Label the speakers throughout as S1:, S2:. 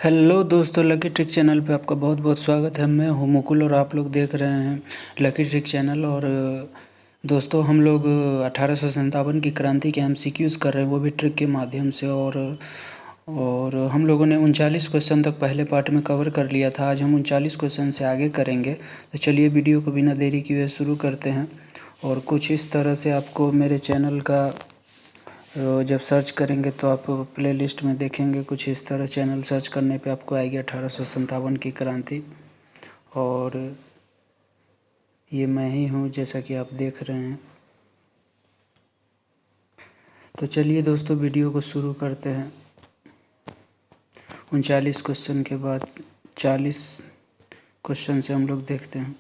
S1: Hello दोस्तों, lucky trick channel पे आपका बहुत बहुत स्वागत है। मैं हूं मुकुल और आप लोग देख रहे हैं लकी ट्रिक चैनल। और दोस्तों, हम लोग 1857 की क्रांति के एमसीक्यूज़ कर रहे हैं, वो भी ट्रिक के माध्यम से। और हम लोगों ने 39 क्वेश्चन तक पहले पार्ट में कवर कर लिया था। आज हम 39 क्वेश्चन से आगे करेंगे। तो चलिए वीडियो को बिना देरी किए शुरू करते हैं। और कुछ इस तरह से आपको मेरे चैनल का जब सर्च करेंगे तो आप प्लेलिस्ट में देखेंगे, कुछ इस तरह चैनल सर्च करने पे आपको आएगी 1857 की क्रांति। और ये मैं ही हूँ, जैसा कि आप देख रहे हैं। तो चलिए दोस्तों, वीडियो को शुरू करते हैं। 39 क्वेश्चन के बाद 40 क्वेश्चन से हम लोग देखते हैं।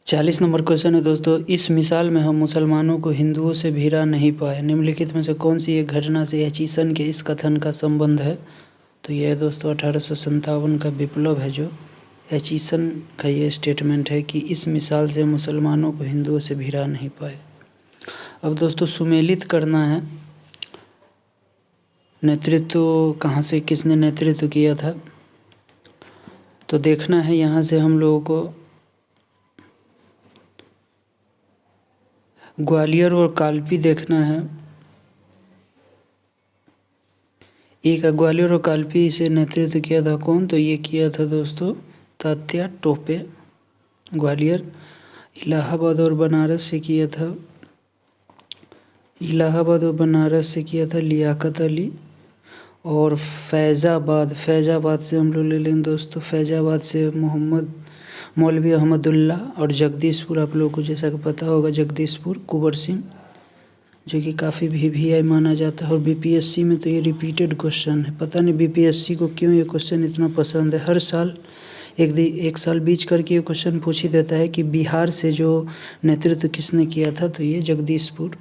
S1: 40 नंबर क्वेश्चन है दोस्तों। इस मिसाल में हम मुसलमानों को हिंदुओं से भिड़ा नहीं पाए। निम्नलिखित में से कौन सी एक घटना से एचिसन के इस कथन का संबंध है? तो यह दोस्तों 1857 का विप्लव है, जो एचिसन का ये स्टेटमेंट है कि इस मिसाल से मुसलमानों को हिंदुओं से भिड़ा नहीं पाए। अब दोस्तों, सुमेलित करना है। नेतृत्व कहाँ से, किसने नेतृत्व किया था, तो देखना है। यहाँ से हम लोगों को ग्वालियर और कालपी देखना है। एक ग्वालियर और कालपी से नेतृत्व किया था कौन? तो ये किया था दोस्तों तात्या टोपे। ग्वालियर। इलाहाबाद और बनारस से किया था, इलाहाबाद और बनारस से किया था लियाकत अली। और फैज़ाबाद से हम लोग ले लेंगे दोस्तों, फैज़ाबाद से मौलवी अहमदुल्ला। और जगदीशपुर, आप लोगों को जैसा कि पता होगा, जगदीशपुर कुंवर सिंह, जो कि काफ़ी वीवीआई माना जाता है। और बीपीएससी में तो ये रिपीटेड क्वेश्चन है। पता नहीं बीपीएससी को क्यों ये क्वेश्चन इतना पसंद है। हर साल एक साल बीच करके ये क्वेश्चन पूछ ही देता है कि बिहार से जो नेतृत्व किसने किया था, तो ये जगदीशपुर।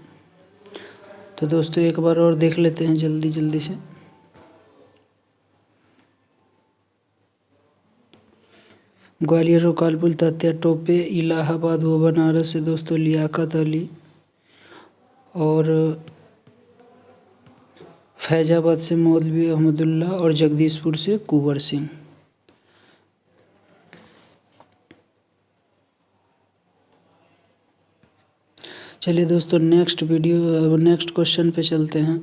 S1: तो दोस्तों एक बार और देख लेते हैं जल्दी से। ग्वालियर और कानपुर तात्या टोपे, इलाहाबाद व बनारस से दोस्तों लियाकत अली, और फैज़ाबाद से मौलवी अहमदुल्ला, और जगदीशपुर से कुंवर सिंह। चलिए दोस्तों, नेक्स्ट क्वेश्चन पे चलते हैं।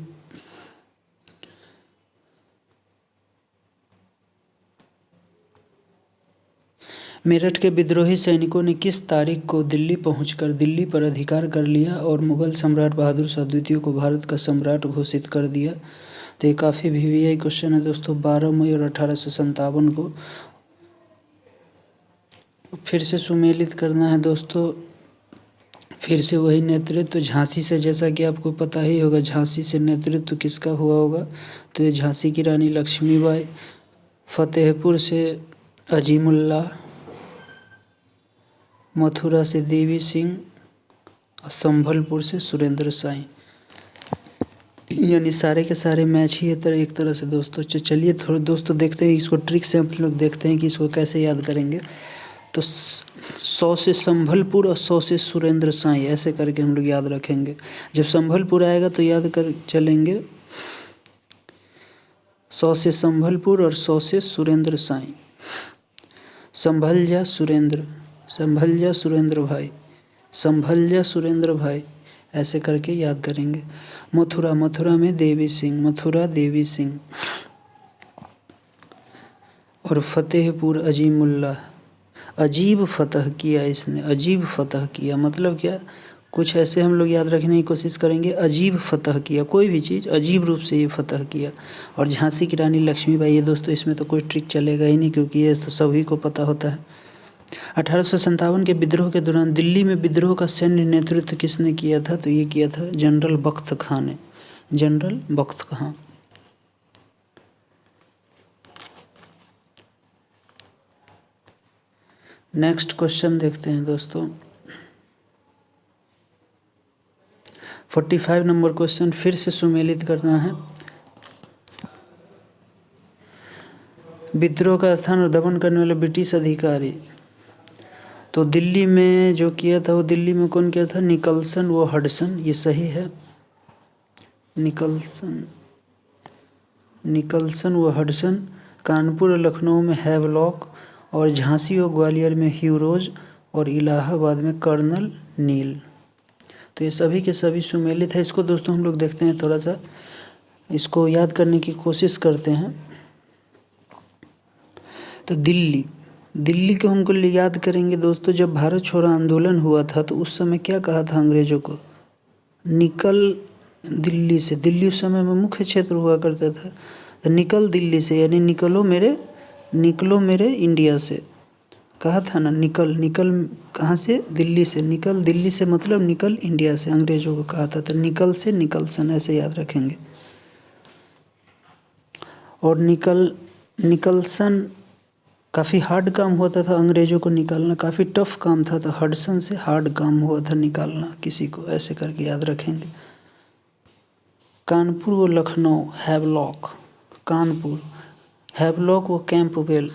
S1: मेरठ के विद्रोही सैनिकों ने किस तारीख को दिल्ली पहुंचकर दिल्ली पर अधिकार कर लिया और मुगल सम्राट बहादुर शाह द्वितीय को भारत का सम्राट घोषित कर दिया? तो ये काफ़ी वीवीआई क्वेश्चन है दोस्तों। 12 मई और 1857 को। फिर से सुमेलित करना है दोस्तों। फिर से वही नेतृत्व झांसी से, जैसा कि आपको पता ही होगा झांसी से नेतृत्व किसका हुआ होगा, तो ये झांसी की रानी लक्ष्मीबाई। फतेहपुर से अजीमुल्ला, मथुरा से देवी सिंह, और संभलपुर से सुरेंद्र साई। यानी सारे के सारे मैच ही एक तरह से दोस्तों। चलिए थोड़ा दोस्तों देखते हैं इसको, ट्रिक से हम लोग देखते हैं कि इसको कैसे याद करेंगे। तो 100 से संभलपुर और 100 से सुरेंद्र साई, ऐसे करके हम लोग याद रखेंगे। जब संभलपुर आएगा तो याद कर चलेंगे 100 से संभलपुर और 100 से सुरेंद्र साई। संभल जा सुरेंद्र भाई, संभल जा सुरेंद्र भाई, ऐसे करके याद करेंगे। मथुरा में देवी सिंह। और फतेहपुर अजीमुल्ला। अजीब फतह किया इसने, अजीब फतह किया मतलब क्या? कुछ ऐसे हम लोग याद रखने की कोशिश करेंगे। अजीब फतह किया, कोई भी चीज़ अजीब रूप से ये फतह किया। और झांसी की रानी लक्ष्मीबाई, ये दोस्तों इसमें तो कोई ट्रिक चलेगा ही नहीं, क्योंकि ये तो सभी को पता होता है। 1857 के विद्रोह के दौरान दिल्ली में विद्रोह का सैन्य नेतृत्व किसने किया था? तो ये किया था जनरल बख्त खां ने, जनरल बख्त खां। नेक्स्ट क्वेश्चन देखते हैं दोस्तों। 45 नंबर क्वेश्चन, फिर से सुमेलित करना है। विद्रोह का स्थान और दमन करने वाले ब्रिटिश अधिकारी। तो दिल्ली में जो किया था वो दिल्ली में कौन किया था? निकल्सन व हडसन, ये सही है। निकल्सन व हडसन। कानपुर और लखनऊ में हैवलॉक, और झांसी और ग्वालियर में ह्यूरोज, और इलाहाबाद में कर्नल नील। तो ये सभी के सभी सुमेलित है। इसको दोस्तों हम लोग देखते हैं, थोड़ा सा इसको याद करने की कोशिश करते हैं। तो दिल्ली को हमको याद करेंगे दोस्तों। जब भारत छोड़ो आंदोलन हुआ था तो उस समय क्या कहा था अंग्रेजों को? निकल दिल्ली से। दिल्ली उस समय में मुख्य क्षेत्र हुआ करता था। तो निकल दिल्ली से, यानी निकलो मेरे इंडिया से, कहा था ना। निकल कहाँ से? दिल्ली से। निकल दिल्ली से मतलब निकल इंडिया से, अंग्रेजों को कहा था। तो निकल से निकल्सन, ऐसे याद रखेंगे। और निकल्सन काफ़ी हार्ड काम होता था अंग्रेजों को निकालना, काफ़ी टफ काम था। तो हडसन से हार्ड काम हुआ था निकालना किसी को, ऐसे करके याद रखेंगे। कानपुर व लखनऊ हैवलॉक, कानपुर हैवलॉक व कैंपबेल।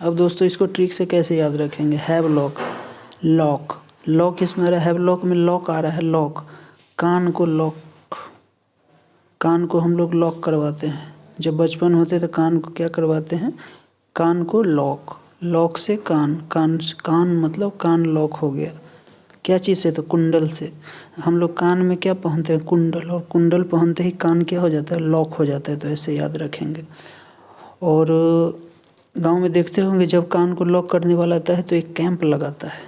S1: अब दोस्तों इसको ट्रिक से कैसे याद रखेंगे? हैवलॉक, लॉक इसमें आ रहा है, हैवलॉक में लॉक आ रहा है, लॉक। कान को हम लोग लॉक करवाते हैं। जब बचपन होते तो कान को क्या करवाते हैं? कान को लॉक से कान मतलब कान लॉक हो गया। क्या चीज़ से? तो कुंडल से। हम लोग कान में क्या पहनते हैं? कुंडल, और कुंडल पहनते ही कान क्या हो जाता है? लॉक हो जाता है। तो ऐसे याद रखेंगे। और गांव में देखते होंगे जब कान को लॉक करने वाला आता है तो एक कैंप लगाता है।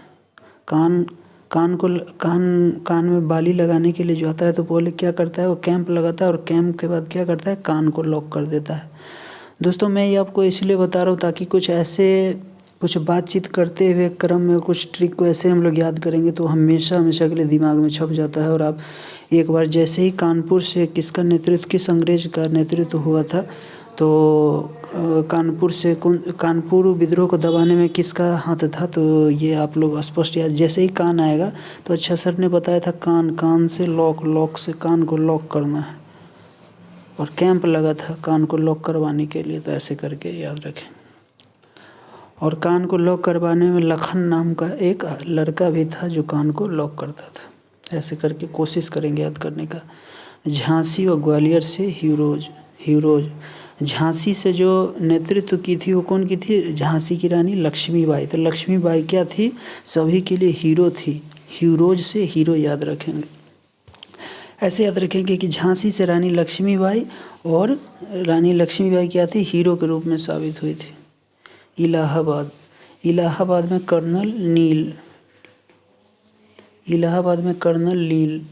S1: कान में बाली लगाने के लिए जो आता है तो पहले क्या करता है? वो कैंप लगाता है, और कैंप के बाद क्या करता है? कान को लॉक कर देता है। दोस्तों मैं ये आपको इसलिए बता रहा हूँ ताकि कुछ बातचीत करते हुए क्रम में कुछ ट्रिक को ऐसे हम लोग याद करेंगे तो हमेशा के लिए दिमाग में छप जाता है। और आप एक बार जैसे ही कानपुर से किस अंग्रेज का नेतृत्व हुआ था, तो कानपुर विद्रोह को दबाने में किसका हाथ था? तो ये आप लोग स्पष्ट याद, जैसे ही कान आएगा तो अच्छा सर ने बताया था कान से लॉक से कान को लॉक करना है, और कैंप लगा था कान को लॉक करवाने के लिए। तो ऐसे करके याद रखें। और कान को लॉक करवाने में लखन नाम का एक लड़का भी था जो कान को लॉक करता था। ऐसे करके कोशिश करेंगे याद करने का। झांसी और ग्वालियर से ह्यूरोज। झांसी से जो नेतृत्व की थी वो कौन की थी? झांसी की रानी लक्ष्मीबाई। तो लक्ष्मीबाई क्या थी? सभी के लिए हीरो थी। ह्यूरोज से हीरो याद रखेंगे। ऐसे याद रखेंगे कि झांसी से रानी लक्ष्मीबाई, और रानी लक्ष्मीबाई क्या थी? हीरो के रूप में साबित हुई थी। इलाहाबाद में कर्नल नील।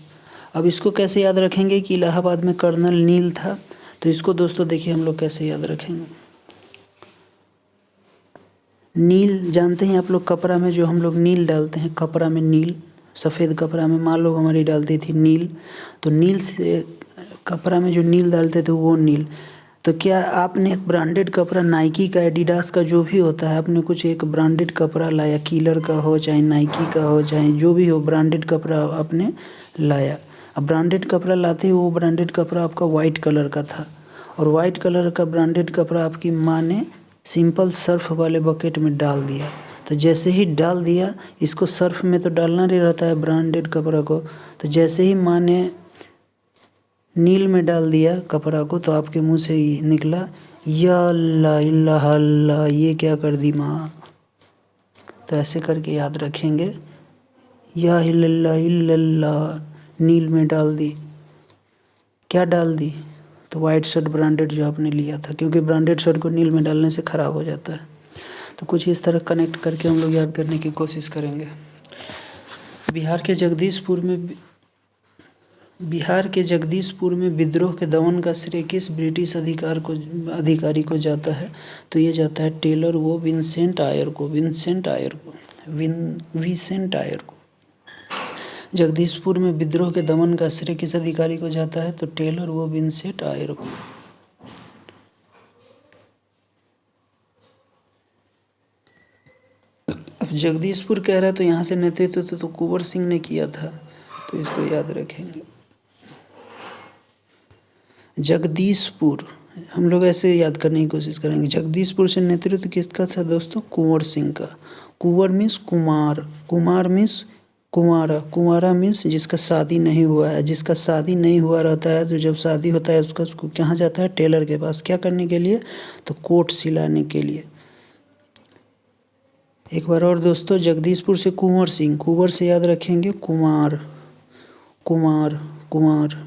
S1: अब इसको कैसे याद रखेंगे कि इलाहाबाद में कर्नल नील था? तो इसको दोस्तों देखिए हम लोग कैसे याद रखेंगे। नील जानते हैं आप लोग, कपड़ा में जो हम लोग नील डालते हैं, कपड़ा में नील, सफ़ेद कपड़ा में माँ लोग हमारी डालती थी नील। तो नील से कपड़ा में जो नील डालते थे वो नील। तो क्या आपने एक ब्रांडेड कपड़ा, नाइकी का, एडिडास का, जो भी होता है, आपने कुछ एक ब्रांडेड कपड़ा लाया, कीलर का हो चाहे नाइकी का हो चाहे जो भी हो, ब्रांडेड कपड़ा आपने लाया। अब ब्रांडेड कपड़ा लाते ही वो ब्रांडेड कपड़ा आपका वाइट कलर का था, और वाइट कलर का ब्रांडेड कपड़ा आपकी माँ ने सिंपल सर्फ वाले बकेट में डाल दिया। तो जैसे ही डाल दिया, इसको सर्फ में तो डालना नहीं रहता है ब्रांडेड कपड़ा को, तो जैसे ही माँ ने नील में डाल दिया कपड़ा को, तो आपके मुंह से ही निकला या अल्लाह इल्लाह अल्लाह, ये क्या कर दी माँ। तो ऐसे करके याद रखेंगे, या इल्लल्लाह इल्लल्लाह, नील में डाल दी। क्या डाल दी? तो वाइट शर्ट ब्रांडेड जो आपने लिया था, क्योंकि ब्रांडेड शर्ट को नील में डालने से ख़राब हो जाता है। तो कुछ इस तरह कनेक्ट करके हम लोग याद करने की कोशिश करेंगे। बिहार के जगदीशपुर में विद्रोह के दमन का श्रेय किस ब्रिटिश अधिकारी को जाता है? तो ये जाता है टेलर वो विंसेंट आयर को। जगदीशपुर में विद्रोह के दमन का श्रेय किस अधिकारी को जाता है? तो टेलर वो विंसेंट आयर को। अब जगदीशपुर कह रहा है तो यहाँ से नेतृत्व तो कुंवर सिंह ने किया था, तो इसको याद रखेंगे। हम लोग ऐसे याद करने की कोशिश करेंगे। जगदीशपुर से नेतृत्व किसका था दोस्तों? कुंवर सिंह का। कुंवर मीन्स कुमार, कुमार मीन्स कुंवारा, कुंवारा मीन्स जिसका शादी नहीं हुआ है। जिसका शादी नहीं हुआ रहता है तो जब शादी होता है उसको कहाँ जाता है? टेलर के पास। क्या करने के लिए? तो कोट सिलाने के लिए। एक बार और दोस्तों, जगदीशपुर से कुंवर सिंह, कुंवर से याद रखेंगे कुमार, कुमार, कुमार।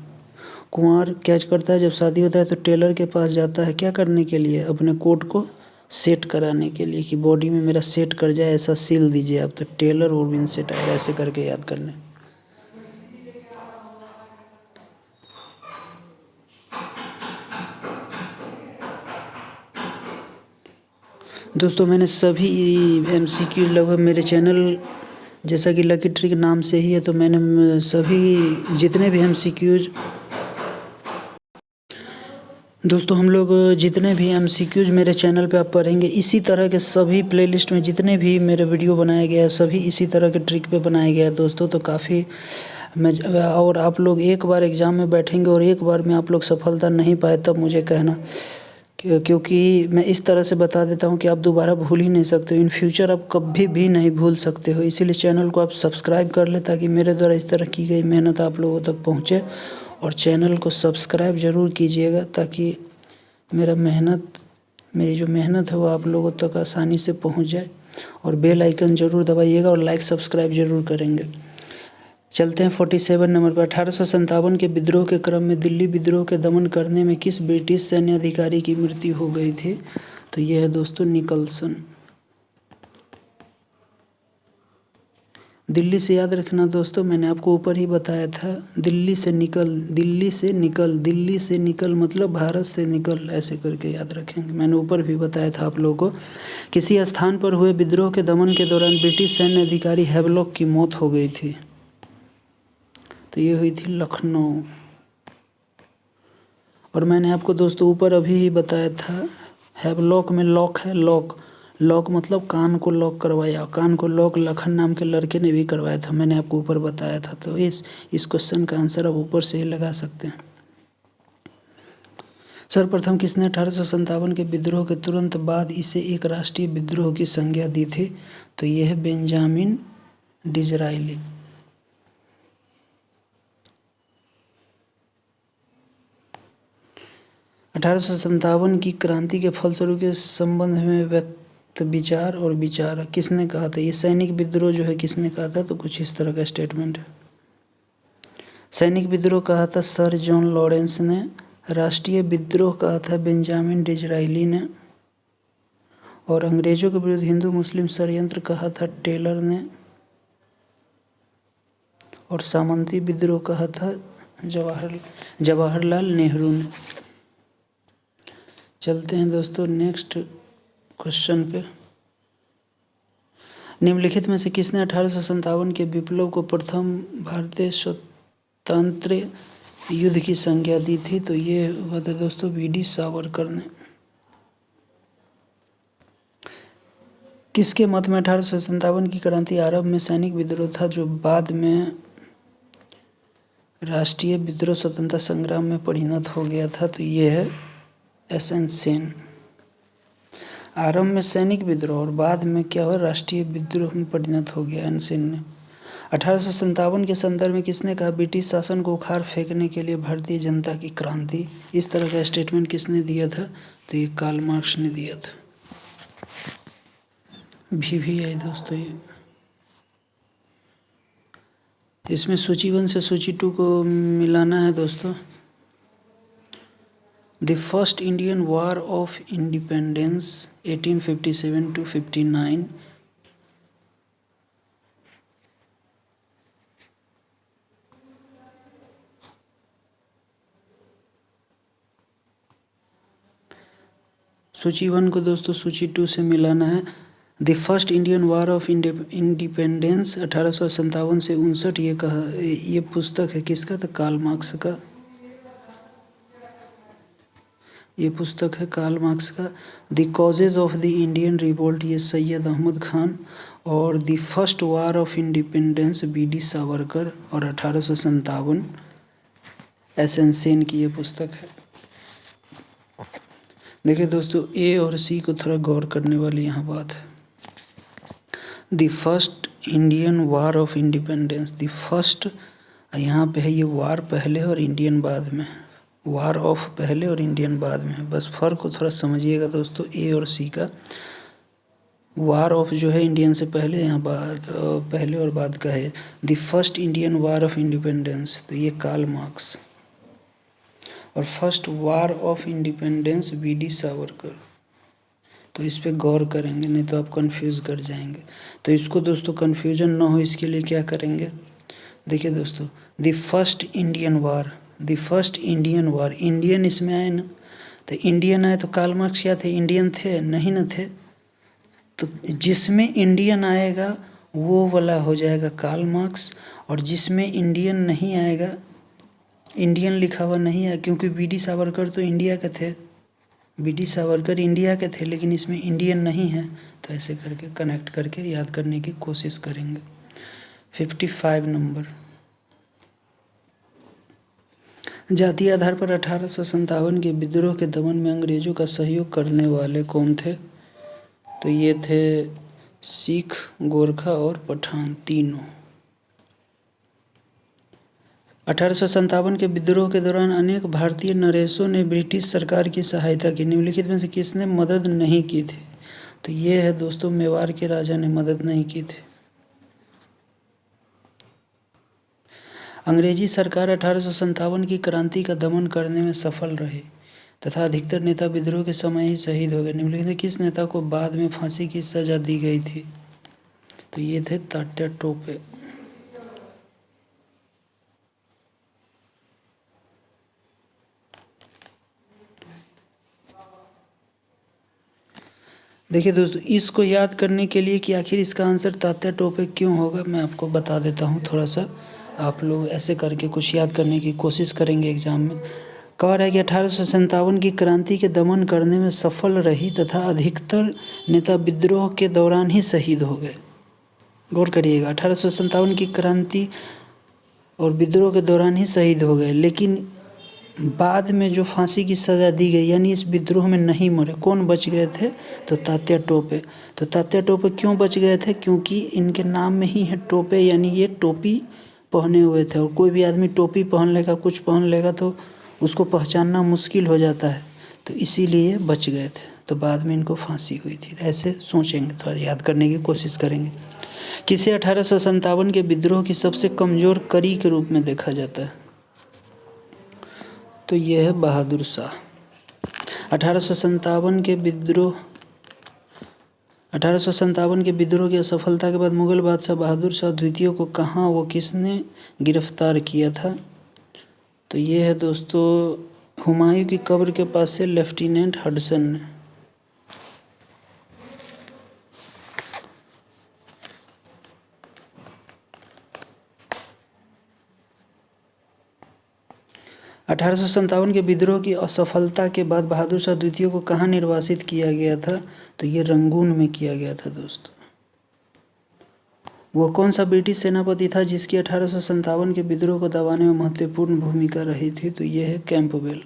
S1: कुंवर क्या करता है? जब शादी होता है तो टेलर के पास जाता है। क्या करने के लिए? अपने कोट को सेट कराने के लिए, कि बॉडी में मेरा सेट कर जाए, ऐसा सिल दीजिए आप। तो टेलर और विन सेट आएगा, ऐसे करके याद करने। दोस्तों मैंने सभी MCQ लगभग मेरे चैनल, जैसा कि लकी ट्रिक नाम से ही है, तो मैंने सभी जितने भी MCQs, दोस्तों हम लोग जितने भी MCQs मेरे चैनल पे आप पढ़ेंगे, इसी तरह के सभी प्लेलिस्ट में जितने भी मेरे वीडियो बनाए गए हैं सभी इसी तरह के ट्रिक पे बनाए गए हैं दोस्तों। तो काफ़ी और आप लोग एक बार एग्ज़ाम में बैठेंगे और एक बार में आप लोग सफलता नहीं पाए तब मुझे कहना, क्योंकि मैं इस तरह से बता देता हूँ कि आप दोबारा भूल ही नहीं सकते हो। इन फ्यूचर आप कभी भी नहीं भूल सकते हो। इसीलिए चैनल को आप सब्सक्राइब कर ले, ताकि मेरे द्वारा इस तरह की गई मेहनत आप लोगों तक पहुँचे। और चैनल को सब्सक्राइब ज़रूर कीजिएगा, ताकि मेरी जो मेहनत है वो आप लोगों तक आसानी से पहुँच जाए। और बेल आइकन ज़रूर दबाइएगा और लाइक सब्सक्राइब ज़रूर करेंगे। चलते हैं 47 नंबर पर। 1857 के विद्रोह के क्रम में दिल्ली विद्रोह के दमन करने में किस ब्रिटिश सैन्य अधिकारी की मृत्यु हो गई थी? तो यह है दोस्तों निकल्सन। दिल्ली से याद रखना दोस्तों, मैंने आपको ऊपर ही बताया था, दिल्ली से निकल, दिल्ली से निकल, दिल्ली से निकल मतलब भारत से निकल, ऐसे करके याद रखेंगे। मैंने ऊपर भी बताया था आप लोगों को। किसी स्थान पर हुए विद्रोह के दमन के दौरान ब्रिटिश सैन्य अधिकारी हैवलॉक की मौत हो गई थी। तो ये हुई थी लखनऊ। और मैंने आपको दोस्तों ऊपर अभी ही बताया था, हैवलॉक में लॉक है, लॉक, लॉक मतलब कान को लॉक करवाया। कान को लॉक लखन नाम के लड़के ने भी करवाया था, मैंने आपको ऊपर बताया था। तो इस क्वेश्चन का आंसर आप ऊपर से ही लगा सकते हैं। सर्वप्रथम किसने 1857 के विद्रोह के तुरंत बाद इसे एक राष्ट्रीय विद्रोह की संज्ञा दी थी? तो यह है बेंजामिन डिज़रायली। 1857 की क्रांति के फलस्वरूप के संबंध में व्यक्त विचार और विचार किसने कहा था? ये सैनिक विद्रोह जो है किसने कहा था? तो कुछ इस तरह का स्टेटमेंट है। सैनिक विद्रोह कहा था सर जॉन लॉरेंस ने। राष्ट्रीय विद्रोह कहा था बेंजामिन डिज़रायली ने। और अंग्रेजों के विरुद्ध हिंदू मुस्लिम षड्यंत्र कहा था टेलर ने। और सामंती विद्रोह कहा था जवाहरलाल नेहरू ने। चलते हैं दोस्तों नेक्स्ट क्वेश्चन पे। निम्नलिखित में से किसने 1857 के विप्लव को प्रथम भारतीय स्वतंत्र युद्ध की संज्ञा दी थी? तो ये हुआ था दोस्तों VD सावरकर ने। किसके मत में 1857 की क्रांति आरंभ में सैनिक विद्रोह था, जो बाद में राष्ट्रीय विद्रोह स्वतंत्रता संग्राम में परिणत हो गया था? तो ये है SN सेन। आरंभ में सैनिक विद्रोह और बाद में क्या हुआ? राष्ट्रीय विद्रोह में परिणत हो गया SN सेन ने। 1857 के संदर्भ में किसने कहा ब्रिटिश शासन को उखाड़ फेंकने के लिए भारतीय जनता की क्रांति? इस तरह का स्टेटमेंट किसने दिया था? तो ये कार्ल मार्क्स ने दिया था। VVI दोस्तों ये इसमें सूची 1 से सूची 2 को मिलाना है दोस्तों। The first Indian war of independence 1857 to 59। सूची 1 को दोस्तों सूची 2 से मिलाना है। The first Indian war of independence 1857 से 59, ये पुस्तक है किसका? तो कार्ल मार्क्स का। ये पुस्तक है कार्ल मार्क्स का। The causes of the Indian revolt, ये सैयद अहमद खान। और the first war of independence VD Savarkar. और 1857 SN सेन की ये पुस्तक है। देखिए दोस्तों, ए और सी को थोड़ा गौर करने वाली यहाँ बात है। The first Indian war of independence, the first, यहाँ पे है ये वार पहले और इंडियन बाद में, वार ऑफ पहले और इंडियन बाद में। बस फ़र्क को थोड़ा समझिएगा दोस्तों, ए और सी का। वार ऑफ जो है इंडियन से पहले, यहाँ बाद पहले और बाद का है। The first Indian war of independence, तो ये कार्ल मार्क्स। और first war of independence VD. Savarkar. तो इस पे गौर करेंगे, नहीं तो आप कंफ्यूज कर जाएंगे। तो इसको दोस्तों कन्फ्यूजन ना हो इसके लिए क्या करेंगे, देखिए दोस्तों, the first Indian war, the first Indian war, Indian इसमें आए ना, तो इंडियन आए तो कार्ल मार्क्स क्या थे, इंडियन थे नहीं न थे। तो जिसमें इंडियन आएगा वो वाला हो जाएगा कार्ल मार्क्स, और जिसमें इंडियन नहीं आएगा, इंडियन लिखा हुआ नहीं है, क्योंकि वी.डी. सावरकर तो इंडिया के थे, वी.डी. सावरकर इंडिया के थे, लेकिन इसमें इंडियन नहीं है। तो ऐसे करके कनेक्ट करके याद करने की कोशिश करेंगे। 55 नंबर, जातीय आधार पर 1857 के विद्रोह के दमन में अंग्रेजों का सहयोग करने वाले कौन थे, तो ये थे सिख, गोरखा और पठान तीनों। 1857 के विद्रोह के दौरान अनेक भारतीय नरेशों ने ब्रिटिश सरकार की सहायता की, निम्नलिखित में से किसने मदद नहीं की थी, तो ये है दोस्तों मेवाड़ के राजा ने मदद नहीं की थी। अंग्रेजी सरकार 1857 की क्रांति का दमन करने में सफल रही तथा अधिकतर नेता विद्रोह के समय ही शहीद हो गए। निम्नलिखित में किस नेता को बाद में फांसी की सजा दी गई थी, तो ये थे तात्या टोपे। देखिए दोस्तों, इसको याद करने के लिए कि आखिर इसका आंसर तात्या टोपे क्यों होगा, मैं आपको बता देता हूँ थोड़ा सा। आप लोग ऐसे करके कुछ याद करने की कोशिश करेंगे एग्जाम में। कह रहा है कि 1857 की क्रांति के दमन करने में सफल रही तथा अधिकतर नेता विद्रोह के दौरान ही शहीद हो गए। गौर करिएगा, 1857 की क्रांति और विद्रोह के दौरान ही शहीद हो गए, लेकिन बाद में जो फांसी की सज़ा दी गई, यानी इस विद्रोह में नहीं मरे, कौन बच गए थे, तो तात्या टोपे। तो तात्या टोपे क्यों बच गए थे, क्योंकि इनके नाम में ही है टोपे, यानी ये टोपी पहने हुए थे, और कोई भी आदमी टोपी पहन लेगा, कुछ पहन लेगा तो उसको पहचानना मुश्किल हो जाता है, तो इसीलिए बच गए थे। तो बाद में इनको फांसी हुई थी। ऐसे सोचेंगे, थोड़ा याद करने की कोशिश करेंगे। किसे 1857 के विद्रोह की सबसे कमज़ोर कड़ी के रूप में देखा जाता है, तो यह है बहादुर शाह। 1857 के विद्रोह 1857 के विद्रोह की असफलता के बाद मुगल बादशाह बहादुर शाह द्वितीय को कहाँ वो किसने गिरफ्तार किया था, तो ये है दोस्तों हुमायूं की कब्र के पास से लेफ्टिनेंट हडसन ने। अठारह के विद्रोह की असफलता के बाद बहादुर शाह द्वितीय को कहाँ निर्वासित किया गया था, तो ये रंगून में किया गया था दोस्तों। वो कौन सा ब्रिटिश सेनापति था जिसकी 1857 के विद्रोह को दबाने में महत्वपूर्ण भूमिका रही थी, तो ये है कैंपबेल।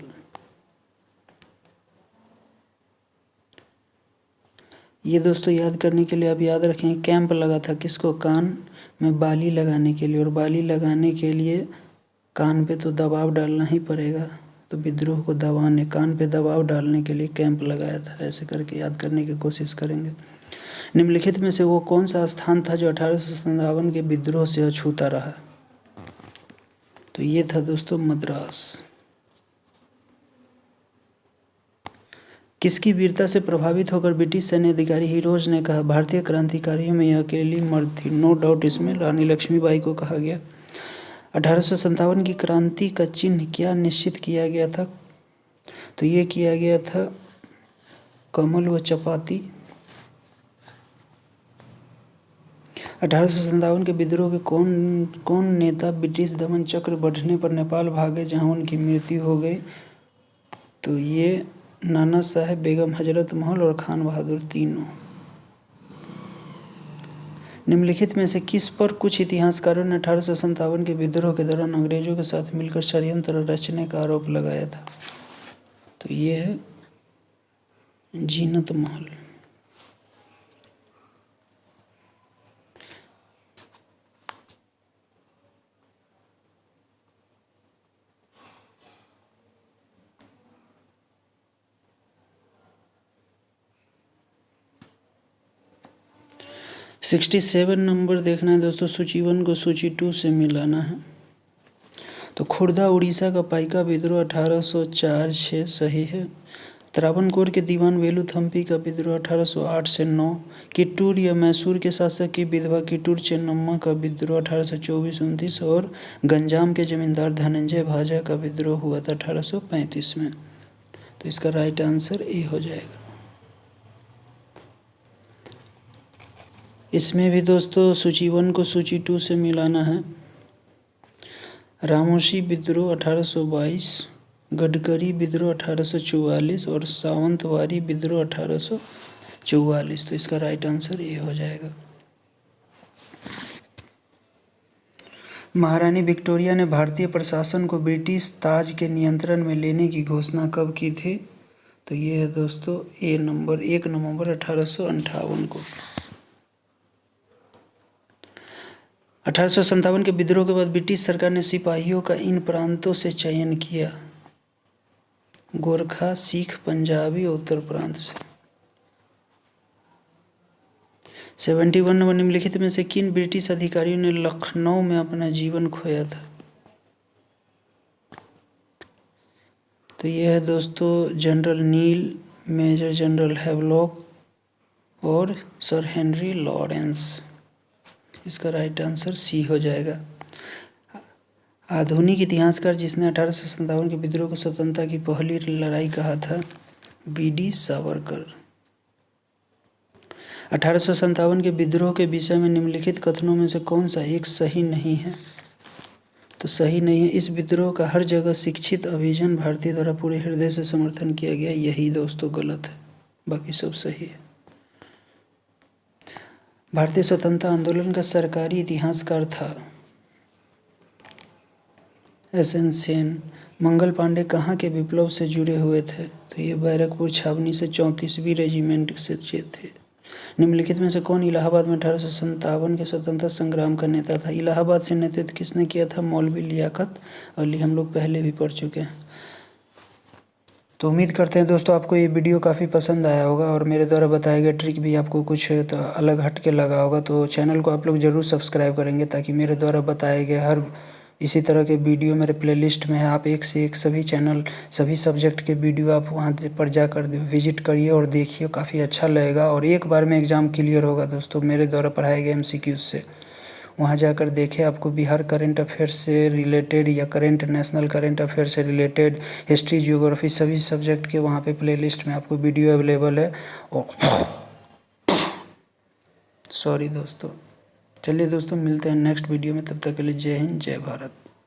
S1: ये दोस्तों याद करने के लिए आप याद रखें, कैंप लगा था किसको, कान में बाली लगाने के लिए, और बाली लगाने के लिए कान पे तो दबाव डालना ही पड़ेगा, तो विद्रोह को दबाने, कान पे दबाव डालने के लिए कैंप लगाया था। ऐसे करके याद करने की कोशिश करेंगे। निम्नलिखित में से वो कौन सा स्थान था जो 1857 के विद्रोह से अछूता रहा, तो ये था दोस्तों मद्रास। किसकी वीरता से प्रभावित होकर ब्रिटिश सैन्य अधिकारी हीरोज ने कहा भारतीय क्रांतिकारियों में यह अकेली मर्द थी, नो डाउट इसमें रानी लक्ष्मीबाई को कहा गया। 1857 की क्रांति का चिन्ह क्या निश्चित किया गया था, तो ये किया गया था कमल व चपाती। 1857 के विद्रोह के कौन नेता ब्रिटिश दमन चक्र बढ़ने पर नेपाल भागे जहां उनकी मृत्यु हो गई, तो ये नाना साहेब, बेगम हजरत महल और खान बहादुर तीनों। निम्नलिखित में से किस पर कुछ इतिहासकारों ने 1857 के विद्रोह के दौरान अंग्रेजों के साथ मिलकर षड्यंत्र रचने का आरोप लगाया था, तो ये है जीनत महल। सिक्सटी 67 नंबर देखना है दोस्तों, सूची 1 को सूची 2 से मिलाना है। तो खुर्दा उड़ीसा का पाइका विद्रोह 1804-6 सही है। त्रावणकोर के दीवान वेलुथम्पी का विद्रोह 1808 से 9। किट्टूर या मैसूर के शासक की विधवा किट्टूर चेन्नम्मा का विद्रोह 1824-29 और गंजाम के जमींदार धनंजय भाजा का विद्रोह हुआ था 1835 में। तो इसका राइट आंसर ए हो जाएगा। इसमें भी दोस्तों सूची 1 को सूची 2 से मिलाना है। रामोशी विद्रोह 1822, गडकरी विद्रोह 1844 और सावंतवारी विद्रोह 1844। तो इसका राइट आंसर ये हो जाएगा। महारानी विक्टोरिया ने भारतीय प्रशासन को ब्रिटिश ताज के नियंत्रण में लेने की घोषणा कब की थी? तो ये है दोस्तों 1 नवंबर 1858 को। 1857 के विद्रोह के बाद ब्रिटिश सरकार ने सिपाहियों का इन प्रांतों से चयन किया: गोरखा, सिख, पंजाबी और उत्तर प्रांत से। 71 नंबर, निम्नलिखित में से किन ब्रिटिश अधिकारियों ने लखनऊ में अपना जीवन खोया था? तो यह है दोस्तों जनरल नील, मेजर जनरल हैवलॉक और सर हेनरी लॉरेंस। इसका राइट आंसर सी हो जाएगा। आधुनिक इतिहासकार जिसने 1857 के विद्रोह को स्वतंत्रता की पहली लड़ाई कहा था, बी.डी. सावरकर। 1857 के विद्रोह के विषय में निम्नलिखित कथनों में से कौन सा एक सही नहीं है? तो सही नहीं है, इस विद्रोह का हर जगह शिक्षित अभिजन भारतीय द्वारा पूरे हृदय से समर्थन किया गया, यही दोस्तों गलत है, बाकी सब सही है। भारतीय स्वतंत्रता आंदोलन का सरकारी इतिहासकार था एस.एन. सेन। मंगल पांडे कहाँ के विप्लव से जुड़े हुए थे? तो ये बैरकपुर छावनी से 34वीं रेजिमेंट से थे। निम्नलिखित में से कौन इलाहाबाद में 1857 के स्वतंत्रता संग्राम का नेता था? इलाहाबाद से नेतृत्व किसने किया था? मौलवी लियाकत अली, हम लोग पहले भी पढ़ चुके हैं। तो उम्मीद करते हैं दोस्तों आपको ये वीडियो काफ़ी पसंद आया होगा और मेरे द्वारा बताए गए ट्रिक भी आपको कुछ तो अलग हट के लगा होगा। तो चैनल को आप लोग ज़रूर सब्सक्राइब करेंगे ताकि मेरे द्वारा बताए गए हर इसी तरह के वीडियो मेरे प्लेलिस्ट में है। आप एक से एक सभी चैनल, सभी सब्जेक्ट के वीडियो आप वहाँ पर जाकर विजिट करिए और देखिए, काफ़ी अच्छा लगेगा और एक बार में एग्ज़ाम क्लियर होगा दोस्तों मेरे द्वारा पढ़ाए गए MCQs से। वहाँ जाकर देखें, आपको बिहार करंट अफेयर्स से रिलेटेड या करंट नेशनल करंट अफेयर से रिलेटेड, हिस्ट्री, जियोग्राफी, सभी सब्जेक्ट के वहाँ पे प्लेलिस्ट में आपको वीडियो अवेलेबल है। और सॉरी दोस्तों, चलिए दोस्तों मिलते हैं नेक्स्ट वीडियो में, तब तक के लिए जय हिंद, जय भारत।